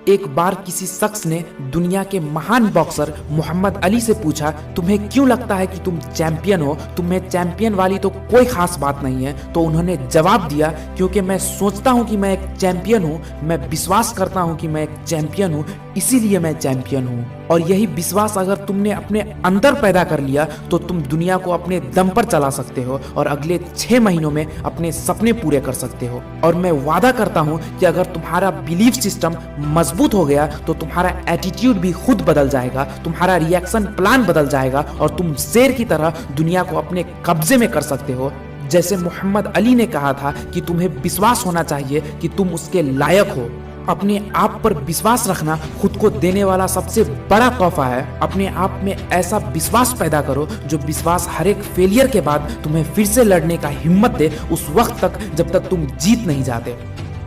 एक बार किसी शख्स ने दुनिया के महान बॉक्सर मोहम्मद अली से पूछा, तुम्हें क्यों लगता है कि तुम चैंपियन हो? तुम्हें चैंपियन वाली तो कोई खास बात नहीं है। तो उन्होंने जवाब दिया, क्योंकि मैं सोचता हूं कि मैं एक चैंपियन हूं, मैं विश्वास करता हूं कि मैं एक चैंपियन हूं, इसीलिए मैं चैंपियन हूं। और यही विश्वास अगर तुमने अपने अंदर पैदा कर लिया तो तुम दुनिया को अपने दम पर चला सकते हो और अगले 6 महीनों में अपने सपने पूरे कर सकते हो। और मैं वादा करता हूं कि अगर तुम्हारा बिलीफ सिस्टम मजबूत हो गया तो तुम्हारा एटीट्यूड भी खुद बदल जाएगा, तुम्हारा रिएक्शन प्लान बदल जाएगा और तुम शेर की तरह दुनिया को अपने कब्जे में कर सकते हो। जैसे मोहम्मद अली ने कहा था कि तुम्हें विश्वास होना चाहिए कि तुम उसके लायक हो। अपने आप पर विश्वास रखना खुद को देने वाला सबसे बड़ा तोहफा है। अपने आप में ऐसा विश्वास पैदा करो जो विश्वास हर एक फेलियर के बाद तुम्हें फिर से लड़ने का हिम्मत दे, उस वक्त तक जब तक तुम जीत नहीं जाते।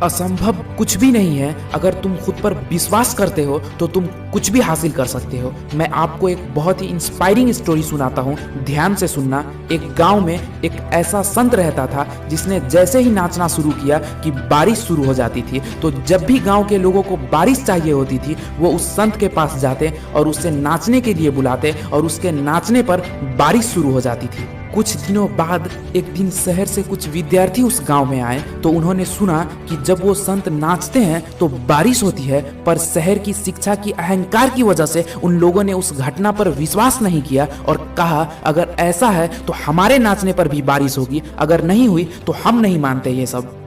असंभव कुछ भी नहीं है। अगर तुम खुद पर विश्वास करते हो तो तुम कुछ भी हासिल कर सकते हो। मैं आपको एक बहुत ही इंस्पायरिंग स्टोरी सुनाता हूँ, ध्यान से सुनना। एक गांव में एक ऐसा संत रहता था जिसने जैसे ही नाचना शुरू किया कि बारिश शुरू हो जाती थी। तो जब भी गांव के लोगों को बारिश चाहिए होती थी वो उस संत के पास जाते और उसे नाचने के लिए बुलाते और उसके नाचने पर बारिश शुरू हो जाती थी। कुछ दिनों बाद एक दिन शहर से कुछ विद्यार्थी उस गांव में आए तो उन्होंने सुना कि जब वो संत नाचते हैं तो बारिश होती है, पर शहर की शिक्षा की अहंकार की वजह से उन लोगों ने उस घटना पर विश्वास नहीं किया और कहा, अगर ऐसा है तो हमारे नाचने पर भी बारिश होगी, अगर नहीं हुई तो हम नहीं मानते ये सब।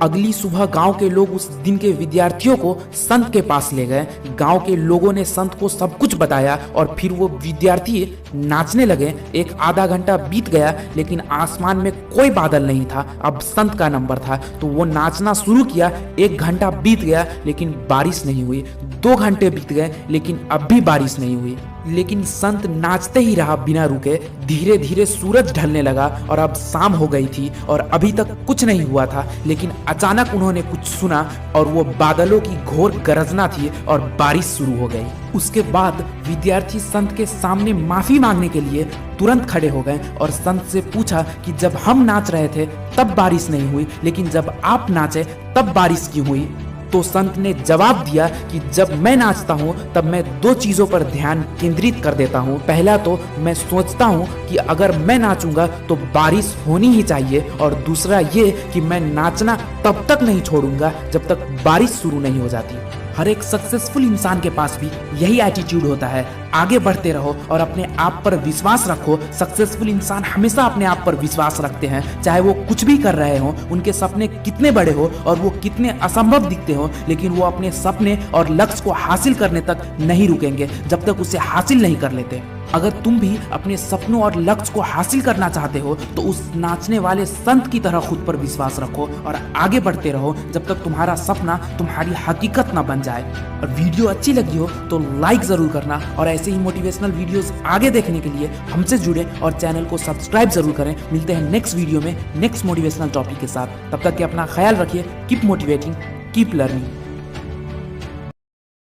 अगली सुबह गांव के लोग उस दिन के विद्यार्थियों को संत के पास ले गए। गांव के लोगों ने संत को सब कुछ बताया और फिर वो विद्यार्थी नाचने लगे। एक आधा घंटा बीत गया लेकिन आसमान में कोई बादल नहीं था। अब संत का नंबर था तो वो नाचना शुरू किया। 1 घंटा बीत गया लेकिन बारिश नहीं हुई। 2 घंटे बीत गए लेकिन अब भी बारिश नहीं हुई। लेकिन संत नाचते ही रहा बिना रुके। धीरे धीरे सूरज ढलने लगा और अब शाम हो गई थी और अभी तक कुछ नहीं हुआ था। लेकिन अचानक उन्होंने कुछ सुना और वो बादलों की घोर गरजना थी और बारिश शुरू हो गई। उसके बाद विद्यार्थी संत के सामने माफी मांगने के लिए तुरंत खड़े हो गए और संत से पूछा कि जब हम नाच रहे थे तब बारिश नहीं हुई, लेकिन जब आप नाचे तब बारिश क्यों हुई? तो संत ने जवाब दिया कि जब मैं नाचता हूँ तब मैं 2 चीजों पर ध्यान केंद्रित कर देता हूँ। पहला तो मैं सोचता हूँ कि अगर मैं नाचूंगा तो बारिश होनी ही चाहिए, और दूसरा ये कि मैं नाचना तब तक नहीं छोड़ूंगा जब तक बारिश शुरू नहीं हो जाती। हर एक सक्सेसफुल इंसान के पास भी यही एटीट्यूड होता है। आगे बढ़ते रहो और अपने आप पर विश्वास रखो। सक्सेसफुल इंसान हमेशा अपने आप पर विश्वास रखते हैं, चाहे वो कुछ भी कर रहे हो, उनके सपने कितने बड़े हो और वो कितने असंभव दिखते हो, लेकिन वो अपने सपने और लक्ष्य को हासिल करने तक नहीं रुकेंगे जब तक उसे हासिल नहीं कर लेते। अगर तुम भी अपने सपनों और लक्ष्य को हासिल करना चाहते हो तो उस नाचने वाले संत की तरह खुद पर विश्वास रखो और आगे बढ़ते रहो जब तक तुम्हारा सपना तुम्हारी हकीकत ना बन जाए। और वीडियो अच्छी लगी हो तो लाइक जरूर करना और ऐसे ही मोटिवेशनल वीडियोस आगे देखने के लिए हमसे जुड़े और चैनल को सब्सक्राइब जरूर करें। मिलते हैं नेक्स्ट वीडियो में नेक्स्ट मोटिवेशनल टॉपिक के साथ। तब तक के अपना ख्याल रखिए। Keep motivating, keep learning.